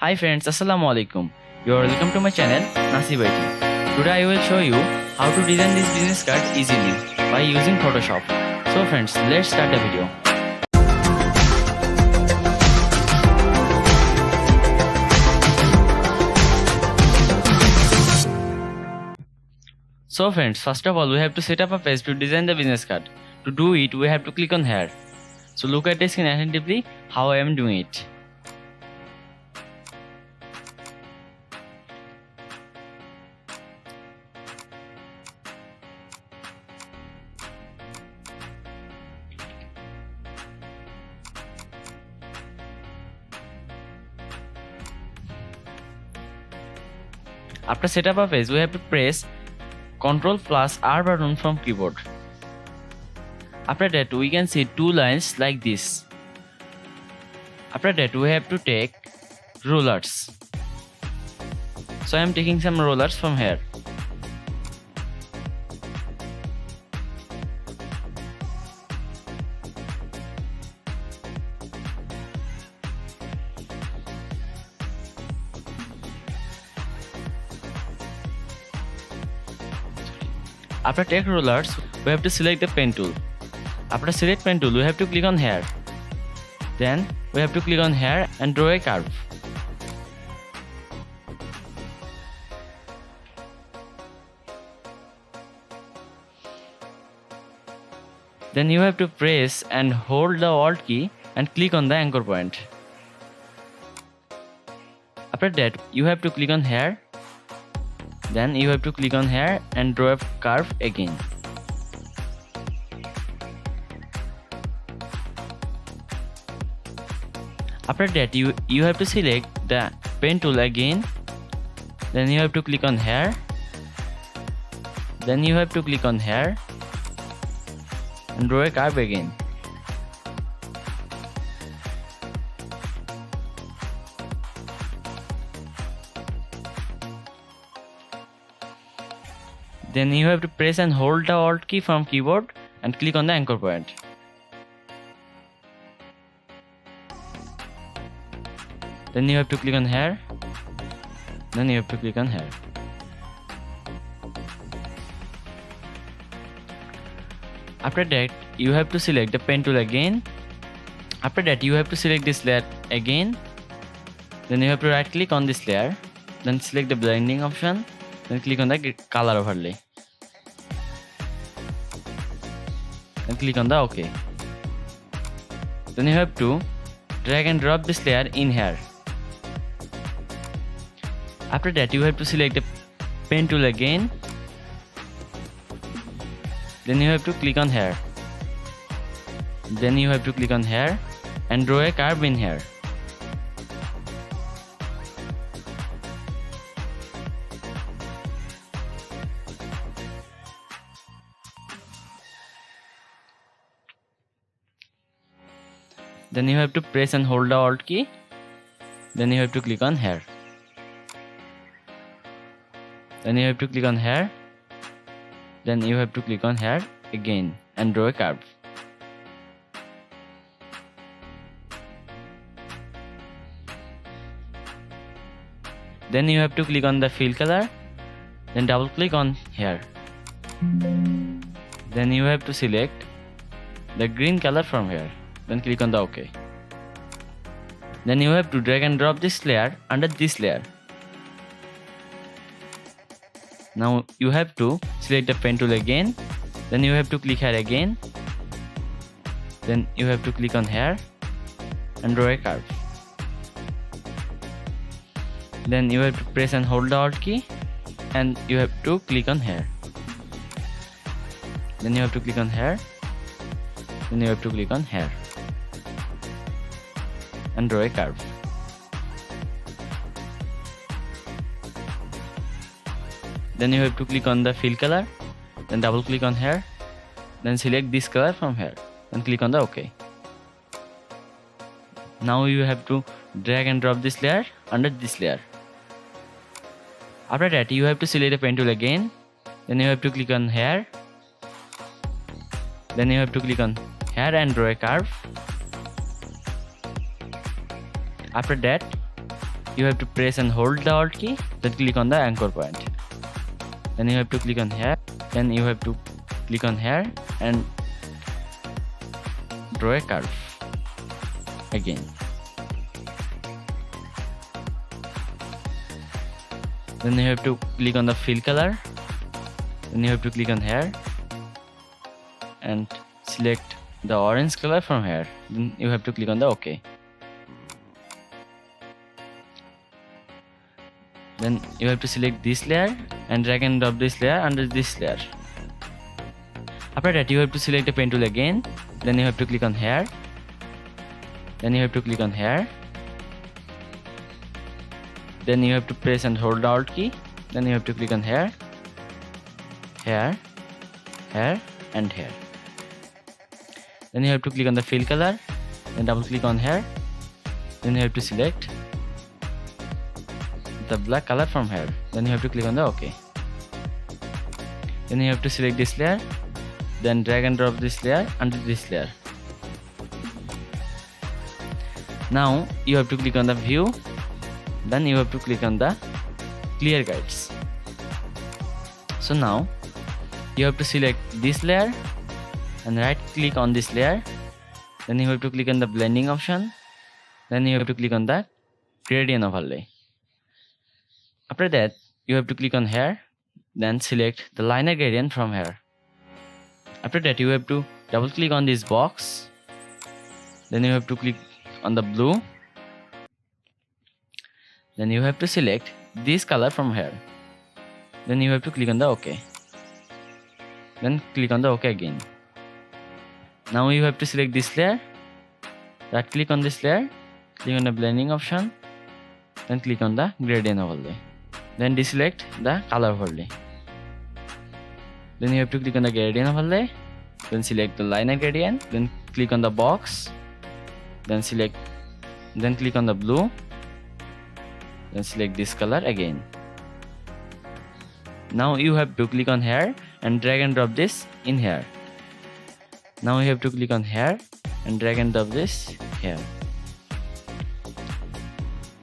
Hi friends, Assalamu alaikum. You are welcome to my channel Nasib IT. Today I will show you how to design this business card easily by using Photoshop. So friends, let's start the video. So friends, first of all we have to set up a page to design the business card. To do it, we have to click on here. So look at the screen attentively how I am doing it. After set up a page, we have to press Ctrl+R button from keyboard. After that, we can see two lines like this. After that, we have to take rulers. So I am taking some rulers from here. After take rulers, we have to select the pen tool. After select pen tool, we have to click on here. Then we have to click on here and draw a curve. Then you have to press and hold the Alt key and click on the anchor point. After that, you have to click on here. Then you have to click on here and draw a curve again. After that, you have to select the pen tool again. Then you have to click on here. Then you have to click on here and draw a curve again. Then you have to press and hold the Alt key from keyboard and click on the anchor point. Then you have to click on here. Then you have to click on here. After that, you have to select the pen tool again. After that, you have to select this layer again. Then you have to right click on this layer. Then select the blending option. Then click on the color overlay. Then click on the OK. Then you have to drag and drop this layer in here. After that, you have to select the pen tool again. Then you have to click on here. Then you have to click on here and draw a curve in here. Then you have to press and hold the Alt key. Then you have to click on here. Then you have to click on here. Then you have to click on here again and draw a curve. Then you have to click on the fill color. Then double click on here. Then you have to select the green color from here. Then click on the OK. Then you have to drag and drop this layer under this layer. Now you have to select the pen tool again. Then you have to click here again. Then you have to click on here and draw a curve. Then you have to press and hold the Alt key and you have to click on here. Then you have to click on here. Then you have to click on here and draw a curve. Then you have to click on the fill color. Then double click on here. Then select this color from here. Then click on the OK. Now you have to drag and drop this layer under this layer. After that, you have to select the pen tool again. Then you have to click on here. Then you have to click on here and draw a curve. After that, you have to press and hold the Alt key, then click on the anchor point. Then you have to click on here, then you have to click on here and draw a curve again. Then you have to click on the fill color, then you have to click on here and select the orange color from here, then you have to click on the OK. Then you have to select this layer and drag and drop this layer under this layer. After that you have to select the pen tool again, then you have to click on here, then you have to click on here, then you have to press and hold the Alt key, then you have to click on here, here, here and here. Then you have to click on the fill color, then double click on here, then you have to select the black color from here, then you have to click on the OK. Then you have to select this layer, then drag and drop this layer under this layer. Now you have to click on the view, then you have to click on the clear guides. So now you have to select this layer and right click on this layer, then you have to click on the blending option, then you have to click on the gradient overlay. After that you have to click on here, then select the liner gradient from here. After that you have to double click on this box, then you have to click on the blue, then you have to select this color from here, then you have to click on the OK, then click on the OK again. Now you have to select this layer, right click on this layer, click on the blending option, then click on the gradient overlay, then deselect the color overlay. Then you have to click on the gradient overlay, then select the liner gradient, then click on the box, then click on the blue, then select this color again. Now you have to click on here and drag and drop this in here. Now you have to click on here and drag and drop this here.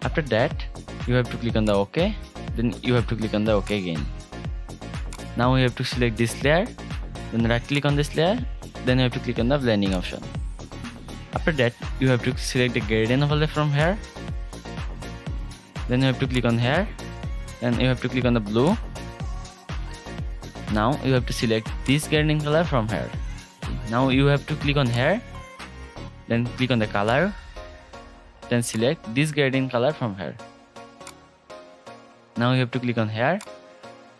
After that you have to click on the OK, then you have to click on the OK again. Now you have to select this layer, then right click on this layer, then you have to click on the blending option. After that you have to select the gradient overlay from here, then you have to click on here, then you have to click on the blue. Now you have to select this gradient color from here. Now you have to click on here, then click on the color, then select this gradient color from here. Now you have to click on here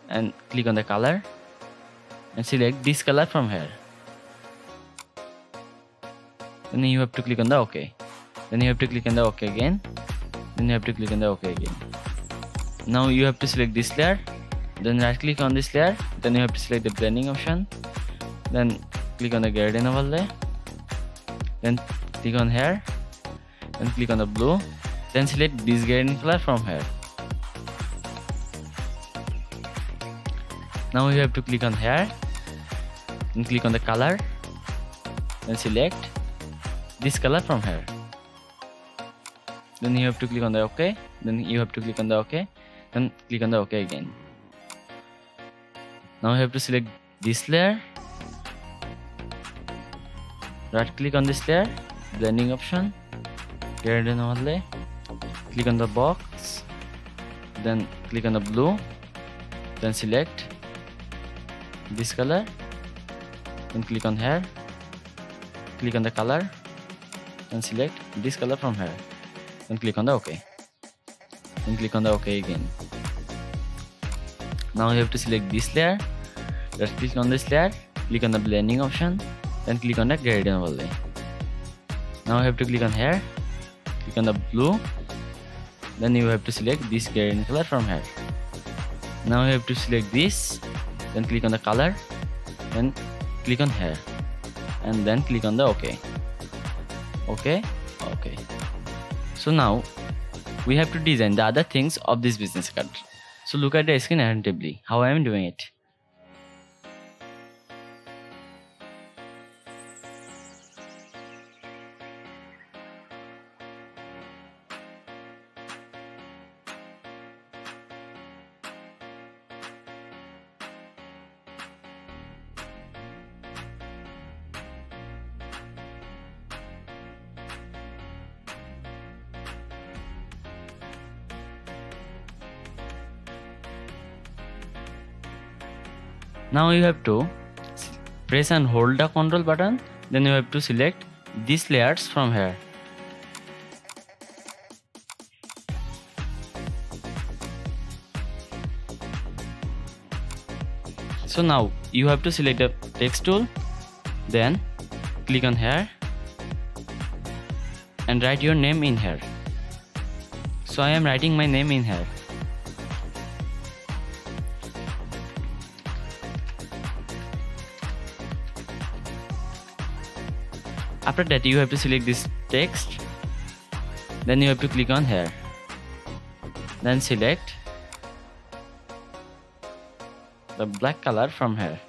and click on the color and select this color from here. Then you have to click on the OK. Then you have to click on the OK again. Then you have to click on the OK again. Now you have to select this layer, then right click on this layer, then you have to select the blending option, then click on the gradient overlay, then click on here, then click on the blue, then select this gradient color from here. Now you have to click on here, then click on the color, then select this color from here. Then you have to click on the OK, then you have to click on the OK, then click on the OK again. Now you have to select this layer, right click on this layer, blending option, gradient overlay, click on the box, then click on the blue, then select this color, then click on here, click on the color, then select this color from here, then click on the OK, then click on the OK again. Now you have to select this layer, right click on this layer, click on the blending option, then click on the gradient overlay. Now you have to click on here, click on the blue, then you have to select this gradient color from here. Now you have to select this, then click on the color, then click on here, and then click on the OK. OK. So now we have to design the other things of this business card. So look at the screen attentively how I am doing it. Now you have to press and hold the control button, then you have to select these layers from here. So now you have to select the text tool, then click on here and write your name in here. So I am writing my name in here. After that you have to select this text, then you have to click on here, then select the black color from here,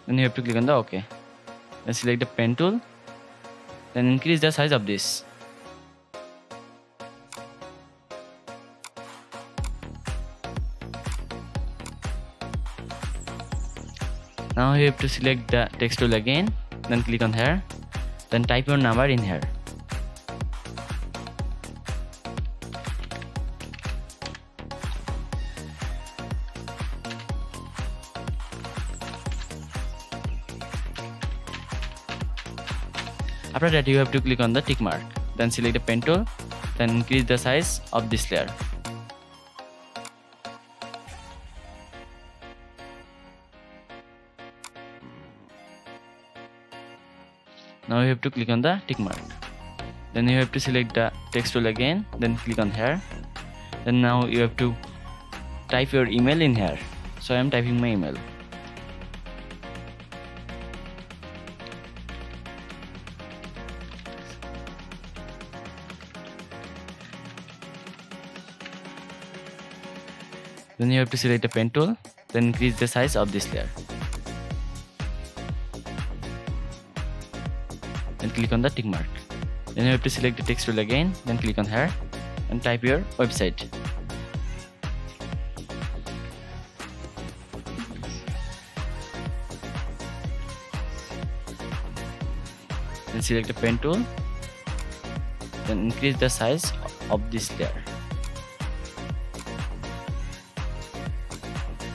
then you have to click on the OK, then select the pen tool, then increase the size of this. Now you have to select the text tool again, then click on here, then type your number in here. After that you have to click on the tick mark, then select the pen tool, then increase the size of this layer. Now you have to click on the tick mark, then you have to select the text tool again, then click on here, then now you have to type your email in here. So I am typing my email. Then you have to select the pen tool, then increase the size of this layer. Then click on the tick mark. Then you have to select the text tool again, then click on here and type your website. Then select the pen tool, then increase the size of this layer.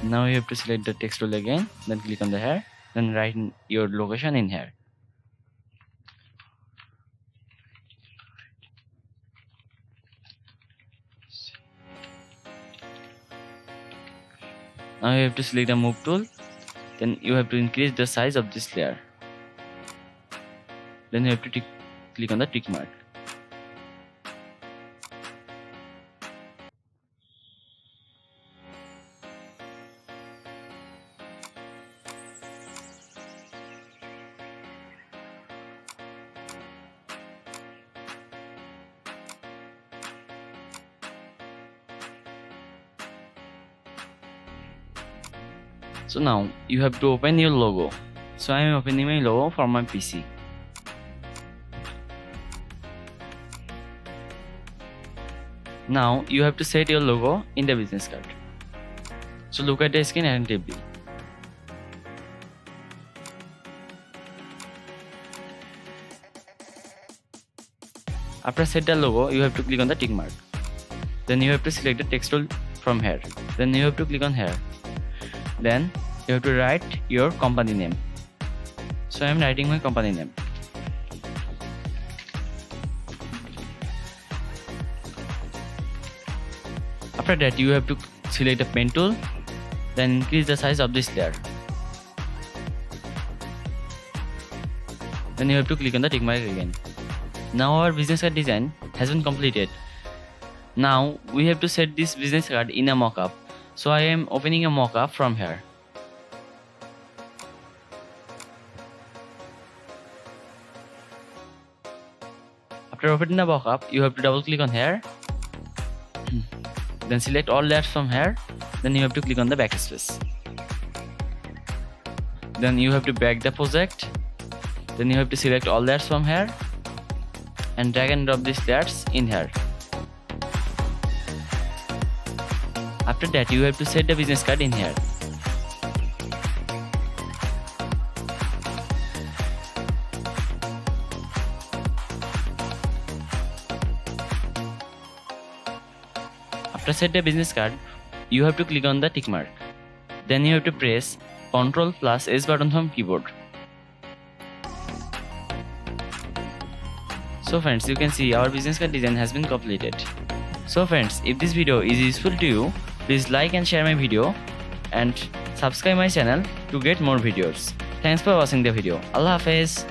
Now you have to select the text tool again, then click on the here, then write your location in here. Now you have to select the move tool, then you have to increase the size of this layer. Then you have to click on the tick mark. So now you have to open your logo. So I am opening my logo for my PC. Now you have to set your logo in the business card. So look at the screen attentively. After set the logo, you have to click on the tick mark. Then you have to select the text tool from here. Then you have to click on here. Then you have to write your company name. So I am writing my company name. After that you have to select the pen tool, then increase the size of this layer. Then you have to click on the tick mark again. Now our business card design has been completed. Now we have to set this business card in a mockup. So I am opening a mockup from here. After opening the mockup, you have to double click on here. Then select all layers from here. Then you have to click on the backspace. Then you have to back the project. Then you have to select all layers from here and drag and drop these layers in here. After that you have to set the business card in here. After set the business card, you have to click on the tick mark. Then you have to press Ctrl plus S button from keyboard. So friends, you can see our business card design has been completed. So friends, if this video is useful to you, please like and share my video and subscribe my channel to get more videos. Thanks for watching the video. Allah Hafiz.